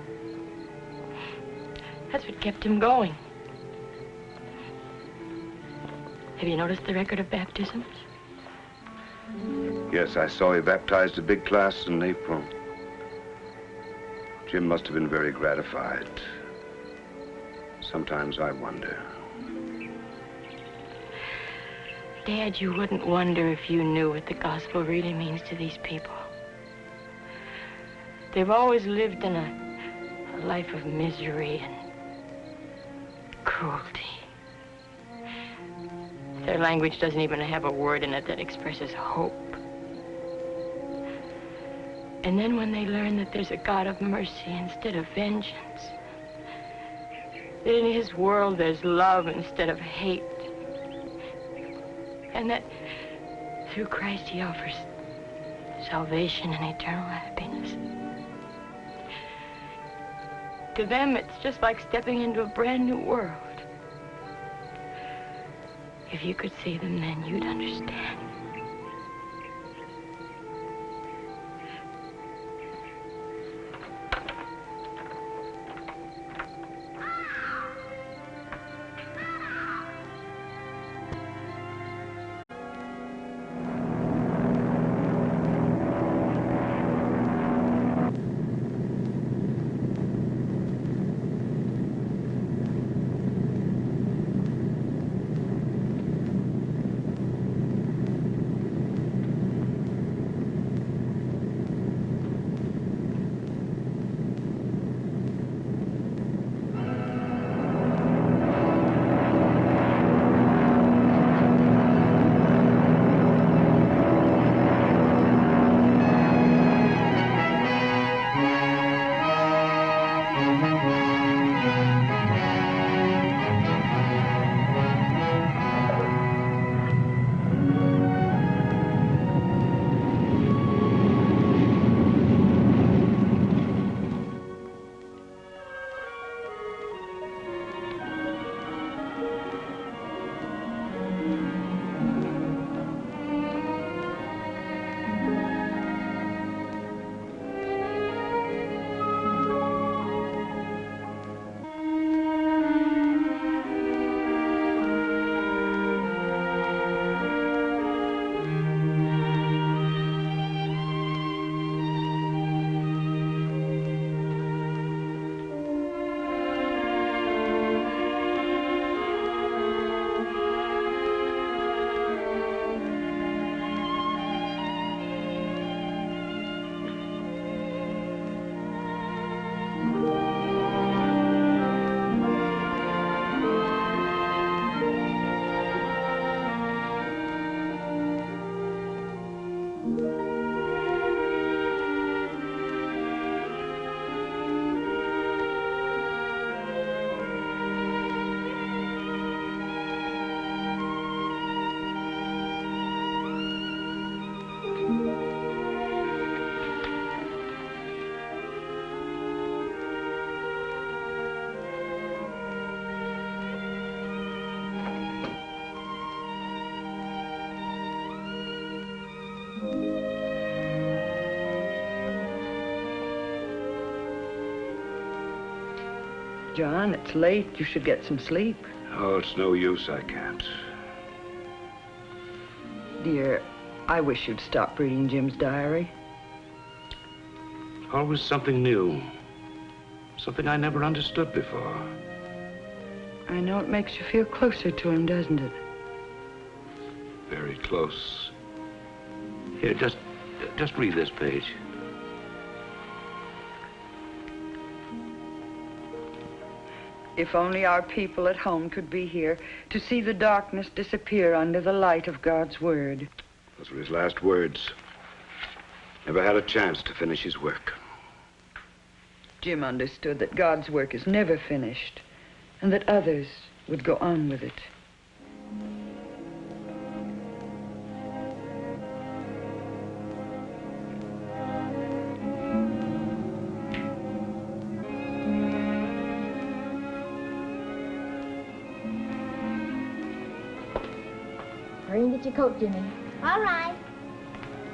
S2: That's what kept him going. Have you noticed the record of baptisms?
S11: Yes, I saw he baptized a big class in April. Jim must have been very gratified. Sometimes I wonder.
S2: Dad, you wouldn't wonder if you knew what the gospel really means to these people. They've always lived in a life of misery and cruelty. Their language doesn't even have a word in it that expresses hope. And then when they learn that there's a God of mercy instead of vengeance, that in his world there's love instead of hate, and that through Christ he offers salvation and eternal happiness. To them, it's just like stepping into a brand new world. If you could see them then, you'd understand.
S5: John, it's late. You should get some sleep.
S11: Oh, it's no use. I can't.
S5: Dear, I wish you'd stop reading Jim's diary.
S11: Always something new. Something I never understood before.
S5: I know it makes you feel closer to him, doesn't it?
S11: Very close. Here, just read this page.
S5: If only our people at home could be here to see the darkness disappear under the light of God's word.
S11: Those were his last words. Never had a chance to finish his work.
S5: Jim understood that God's work is never finished and that others would go on with it.
S2: Hurry and get your coat, Jimmy.
S14: All right.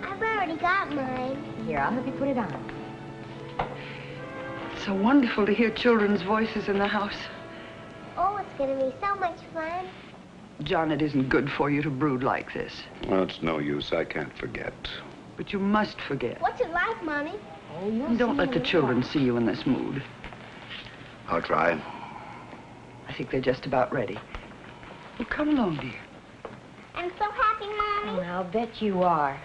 S14: I've already got mine.
S2: Here, I'll help you put it on.
S5: It's so wonderful to hear children's voices in the house.
S14: Oh, it's going to be so much fun.
S5: John, it isn't good for you to brood like this.
S11: Well, it's no use. I can't forget.
S5: But you must forget.
S14: What's it like, Mommy?
S2: Oh, you'll
S5: Don't
S2: see
S5: let the
S2: when you
S5: children
S2: are.
S5: see you in this mood.
S11: I'll try.
S5: I think they're just about ready. Well, come along, dear.
S14: I'm so happy, Mommy.
S2: Oh, I'll bet you are.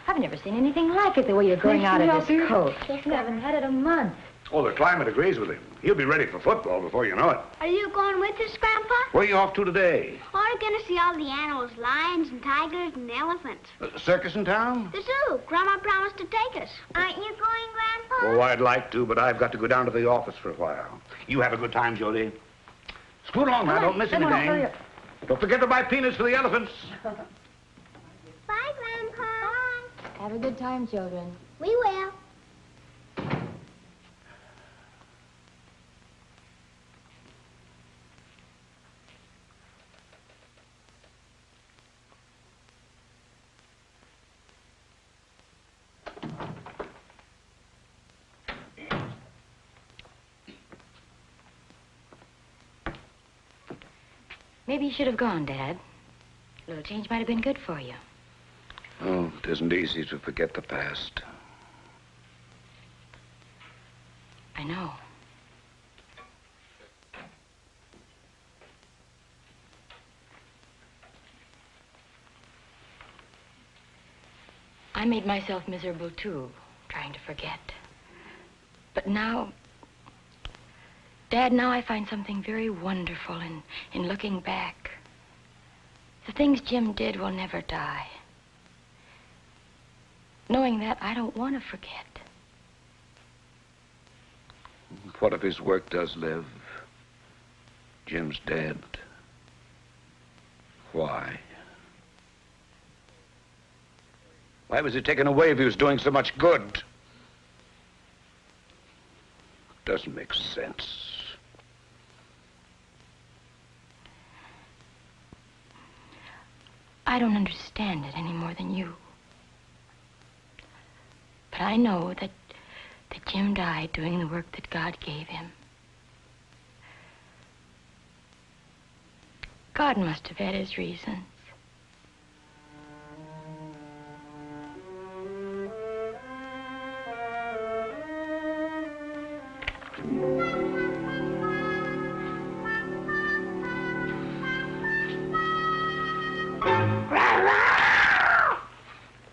S2: I've never seen anything like it, the way you're growing out of this coat.
S14: Yes,
S2: You haven't had it a month.
S11: Oh, the climate agrees with him. He'll be ready for football before you know it.
S14: Are you going with us, Grandpa?
S11: Where are you off to today?
S14: Oh, we're going to see all the animals, lions and tigers and elephants.
S11: Circus in town?
S14: The zoo. Grandma promised to take us. Aren't you going, Grandpa?
S11: Oh, I'd like to, but I've got to go down to the office for a while. You have a good time, Jody. Scoot along now. Don't miss
S2: Come on, hurry
S11: anything.
S2: up.
S11: Don't forget to buy peanuts for the elephants.
S14: Bye, Grandpa. Bye.
S2: Have a good time, children.
S14: We will.
S2: Maybe you should have gone, Dad. A little change might have been good for you.
S11: Oh, it isn't easy to forget the past.
S2: I know. I made myself miserable, too, trying to forget. But now, Dad, now I find something very wonderful in looking back. The things Jim did will never die. Knowing that, I don't want to forget.
S11: What if his work does live? Jim's dead. Why? Why was he taken away if he was doing so much good? Doesn't make sense.
S2: I don't understand it any more than you. But I know that Jim died doing the work that God gave him. God must have had his reasons.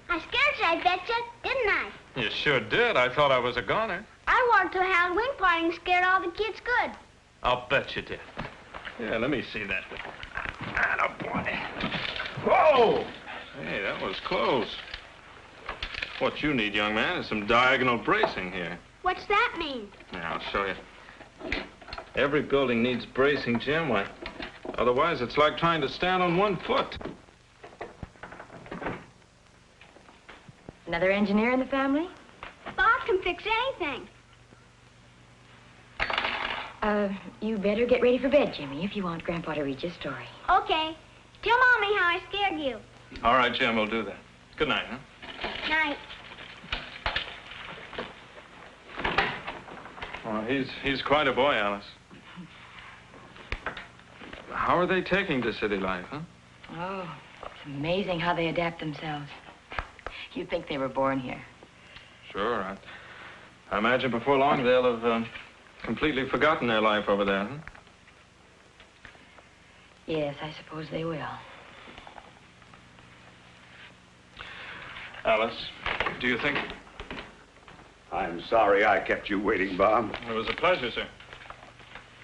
S14: I scared you, I betcha, didn't I?
S8: You sure did. I thought I was a goner.
S14: I wore it to a Halloween party and scared all the kids good.
S8: I'll bet you did. Yeah, let me see that.
S11: Attaboy. Whoa!
S8: Hey, that was close. What you need, young man, is some diagonal bracing here.
S14: What's that mean?
S8: Yeah, I'll show you. Every building needs bracing, Jim. Why? Otherwise, it's like trying to stand on one foot.
S2: Another engineer in the family?
S14: Bob can fix anything.
S2: You better get ready for bed, Jimmy, if you want Grandpa to read your story.
S14: Okay. Tell Mommy how I scared you.
S8: All right, Jim, we'll do that. Good night, huh?
S14: Night.
S8: Well, he's quite a boy, Alice. How are they taking to city life, huh?
S2: Oh, it's amazing how they adapt themselves. You'd think they were born here.
S8: Sure. I imagine before long they'll have completely forgotten their life over there, huh?
S2: Yes, I suppose they will.
S8: Alice, do you think...
S11: I'm sorry I kept you waiting, Bob.
S8: It was a pleasure, sir.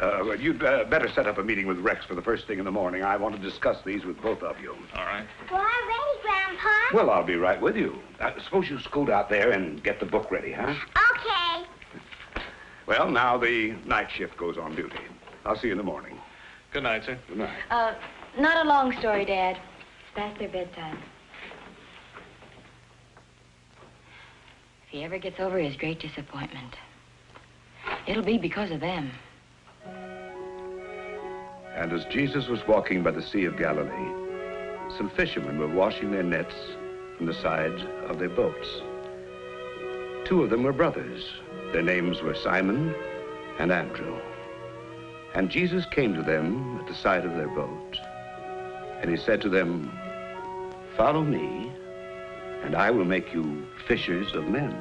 S11: Well, you'd better set up a meeting with Rex for the first thing in the morning. I want to discuss these with both of you.
S8: All right.
S14: Well, I'm ready, Grandpa.
S11: Well, I'll be right with you. Suppose you scoot out there and get the book ready, huh?
S14: Okay.
S11: Well, now the night shift goes on duty. I'll see you in the morning.
S8: Good night, sir.
S11: Good night.
S2: Not a long story, Dad. It's past their bedtime. If he ever gets over his great disappointment, it'll be because of them.
S11: And as Jesus was walking by the Sea of Galilee, some fishermen were washing their nets from the sides of their boats. Two of them were brothers. Their names were Simon and Andrew. And Jesus came to them at the side of their boat, and he said to them, "Follow me, and I will make you fishers of men."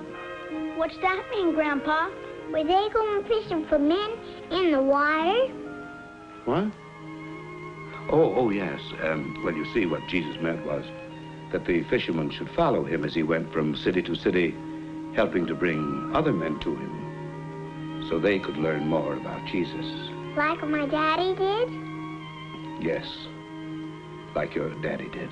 S14: What's that mean, Grandpa? Were they going fishing for men in the water?
S11: What? Oh, yes. Well, you see, what Jesus meant was that the fishermen should follow him as he went from city to city, helping to bring other men to him, so they could learn more about Jesus.
S14: Like my daddy did?
S11: Yes, like your daddy did.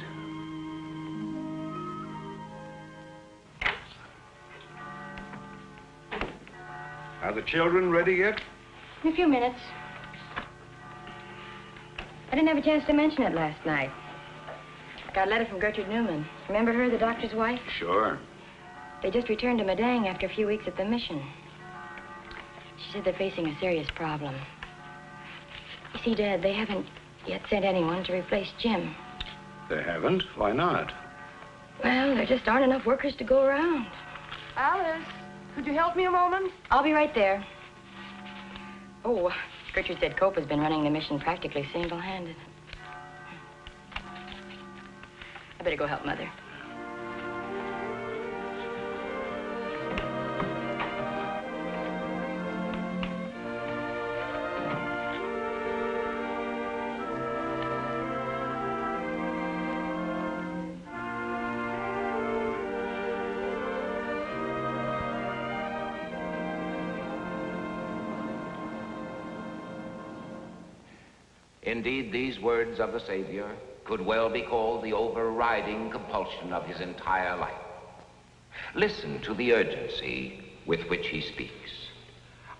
S11: Are the children ready yet?
S2: In a few minutes. I didn't have a chance to mention it last night. Got a letter from Gertrude Newman. Remember her, the doctor's wife?
S11: Sure.
S2: They just returned to Madang after a few weeks at the mission. She said they're facing a serious problem. You see, Dad, they haven't yet sent anyone to replace Jim.
S11: They haven't? Why not?
S2: Well, there just aren't enough workers to go around.
S10: Alice, could you help me a moment?
S2: I'll be right there. Oh, Gertrude said Cope has been running the mission practically single-handed. I better go help Mother.
S6: Indeed, these words of the Savior could well be called the overriding compulsion of his entire life. Listen to the urgency with which he speaks.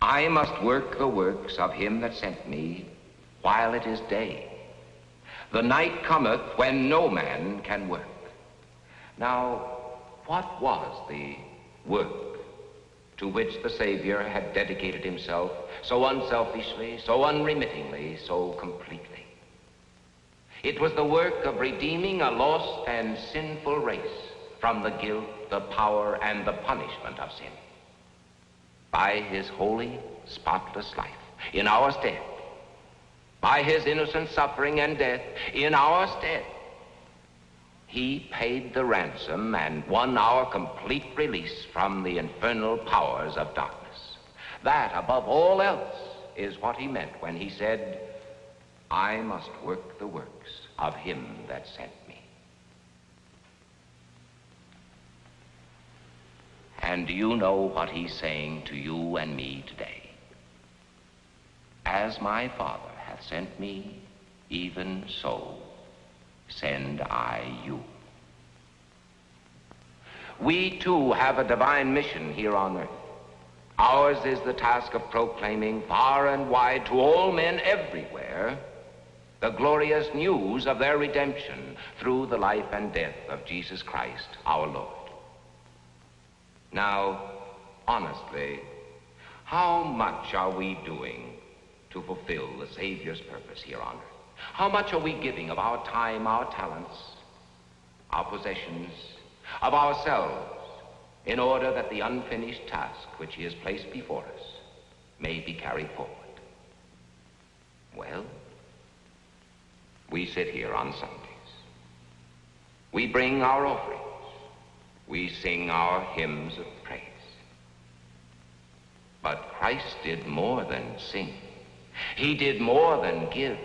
S6: I must work the works of him that sent me while it is day. The night cometh when no man can work. Now, what was the work to which the Savior had dedicated himself so unselfishly, so unremittingly, so completely? It was the work of redeeming a lost and sinful race from the guilt, the power, and the punishment of sin. By his holy, spotless life in our stead, by his innocent suffering and death in our stead, he paid the ransom and won our complete release from the infernal powers of darkness. That, above all else, is what he meant when he said, I must work the works of him that sent me. And do you know what he's saying to you and me today? As my Father hath sent me, even so send I you. We too have a divine mission here on earth. Ours is the task of proclaiming far and wide to all men everywhere the glorious news of their redemption through the life and death of Jesus Christ, our Lord. Now, honestly, how much are we doing to fulfill the Savior's purpose here on earth? How much are we giving of our time, our talents, our possessions, of ourselves, in order that the unfinished task which he has placed before us may be carried forward? Well, We sit here on Sundays. We bring our offerings. We sing our hymns of praise. But Christ did more than sing. He did more than give.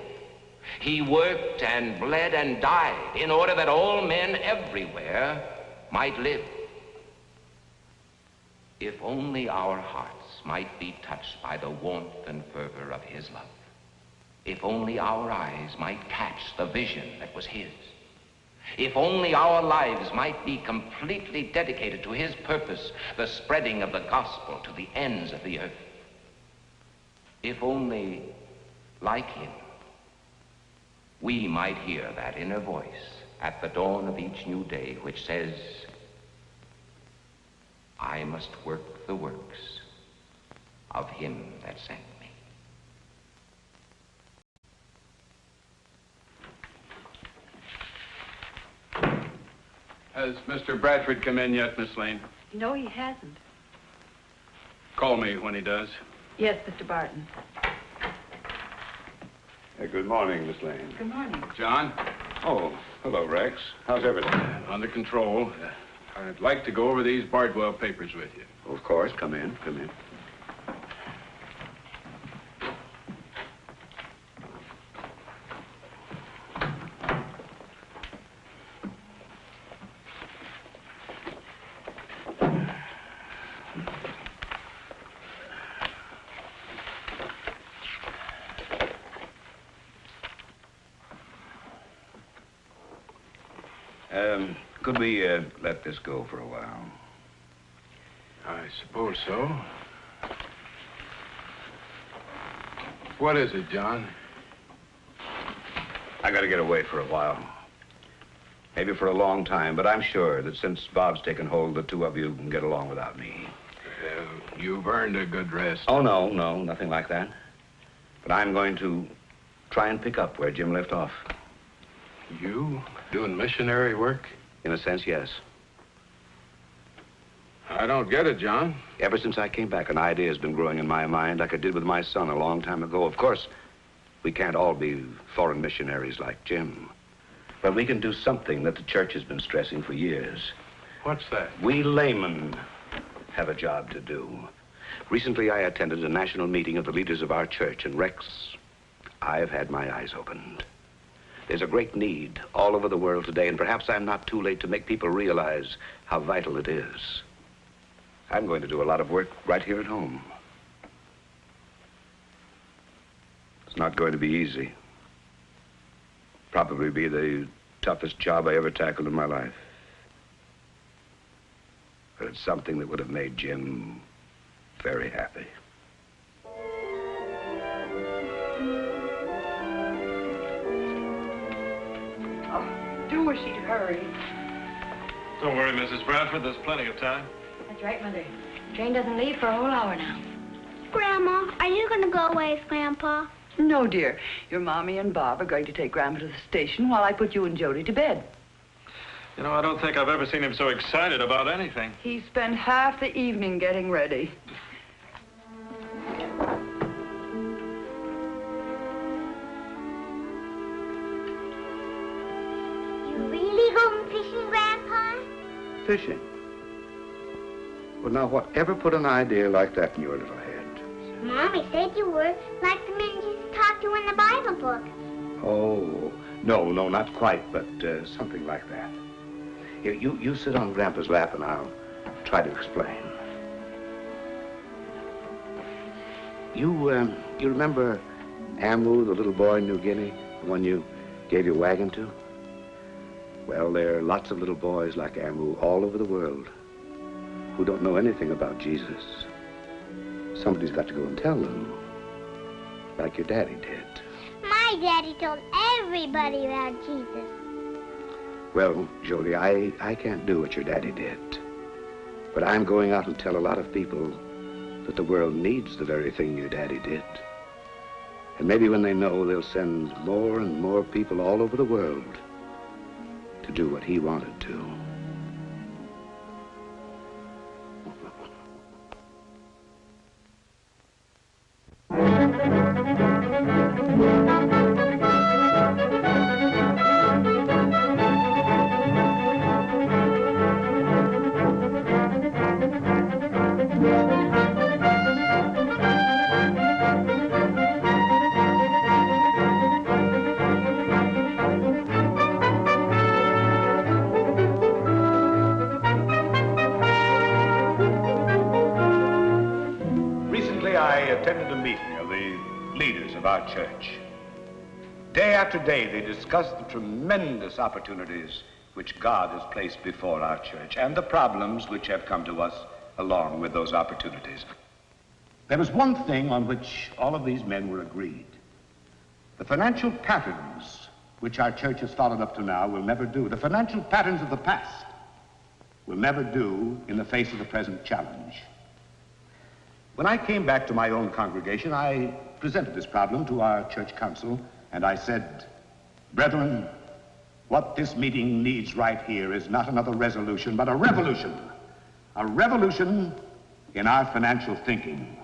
S6: He worked and bled and died in order that all men everywhere might live. If only our hearts might be touched by the warmth and fervor of his love. If only our eyes might catch the vision that was his. If only our lives might be completely dedicated to his purpose, the spreading of the gospel to the ends of the earth. If only, like him, we might hear that inner voice at the dawn of each new day which says, I must work the works of him that sent me.
S3: Has Mr. Bradford come in yet, Miss Lane?
S12: No, he hasn't.
S3: Call me when he does.
S12: Yes, Mr. Barton.
S11: Good morning, Miss Lane.
S12: Good morning.
S3: John?
S11: Oh, hello, Rex. How's everything?
S3: Under control. I'd like to go over these Bardwell papers with you.
S11: Of course. Come in. Come in. Could we let this go for a while?
S3: I suppose so. What is it, John?
S11: I gotta get away for a while. Maybe for a long time, but I'm sure that since Bob's taken hold, the two of you can get along without me.
S3: You've earned a good rest.
S11: Oh, no, nothing like that. But I'm going to try and pick up where Jim left off.
S3: You doing missionary work?
S11: In a sense, yes.
S3: I don't get it, John.
S11: Ever since I came back, an idea has been growing in my mind like I did with my son a long time ago. Of course, we can't all be foreign missionaries like Jim. But we can do something that the church has been stressing for years.
S3: What's that?
S11: We laymen have a job to do. Recently, I attended a national meeting of the leaders of our church, and Rex, I've had my eyes opened. There's a great need all over the world today, and perhaps I'm not too late to make people realize how vital it is. I'm going to do a lot of work right here at home. It's not going to be easy. Probably be the toughest job I ever tackled in my life. But it's something that would have made Jim very happy.
S10: Do wish he'd hurry.
S8: Don't worry, Mrs. Bradford. There's plenty of time.
S2: That's right, Mother. Train doesn't leave for a whole hour now.
S14: Grandma, are you going to go away with Grandpa?
S5: No, dear. Your Mommy and Bob are going to take Grandpa to the station while I put you and Jody to bed.
S8: You know, I don't think I've ever seen him so excited about anything.
S5: He spent half the evening getting ready.
S14: You really going fishing, Grandpa?
S11: Fishing? Well, now, whatever put an idea like that in your little head?
S14: Mommy said you were like the men Jesus talked to in the Bible book.
S11: Oh, no, not quite, but something like that. Here, you sit on Grandpa's lap and I'll try to explain. You remember Amu, the little boy in New Guinea, the one you gave your wagon to? Well, there are lots of little boys like Amu all over the world who don't know anything about Jesus. Somebody's got to go and tell them, like your daddy did.
S14: My daddy told everybody about Jesus.
S11: Well, Jody, I can't do what your daddy did. But I'm going out and tell a lot of people that the world needs the very thing your daddy did. And maybe when they know, they'll send more and more people all over the world to do what he wanted to. Recently, I attended a meeting of the leaders of our church. Day after day, they discussed the tremendous opportunities which God has placed before our church and the problems which have come to us along with those opportunities. There was one thing on which all of these men were agreed. The financial patterns which our church has followed up to now will never do. The financial patterns of the past will never do in the face of the present challenge. When I came back to my own congregation, I presented this problem to our church council, and I said, brethren, what this meeting needs right here is not another resolution, but a revolution. A revolution in our financial thinking.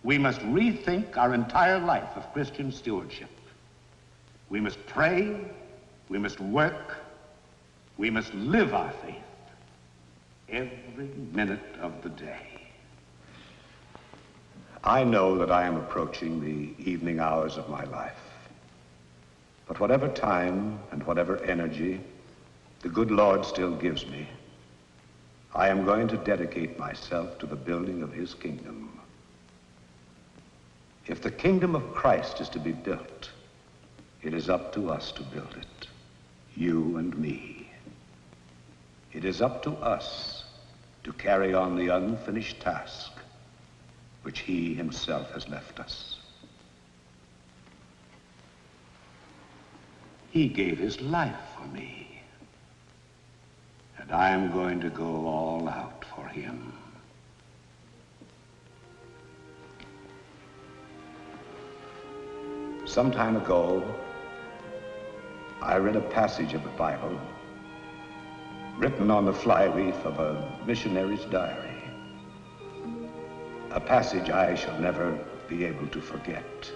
S11: We must rethink our entire life of Christian stewardship. We must pray, we must work, we must live our faith every minute of the day. I know that I am approaching the evening hours of my life. But whatever time and whatever energy the good Lord still gives me, I am going to dedicate myself to the building of his kingdom. If the kingdom of Christ is to be built, it is up to us to build it, you and me. It is up to us to carry on the unfinished task which he himself has left us. He gave his life for me, and I am going to go all out for him. Some time ago, I read a passage of the Bible written on the fly-leaf of a missionary's diary. A passage I shall never be able to forget.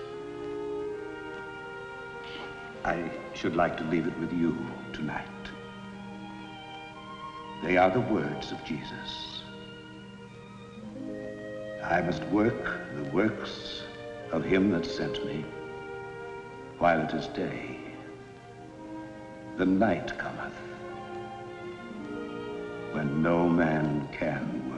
S11: I should like to leave it with you tonight. They are the words of Jesus. I must work the works of him that sent me while it is day. The night cometh when no man can work.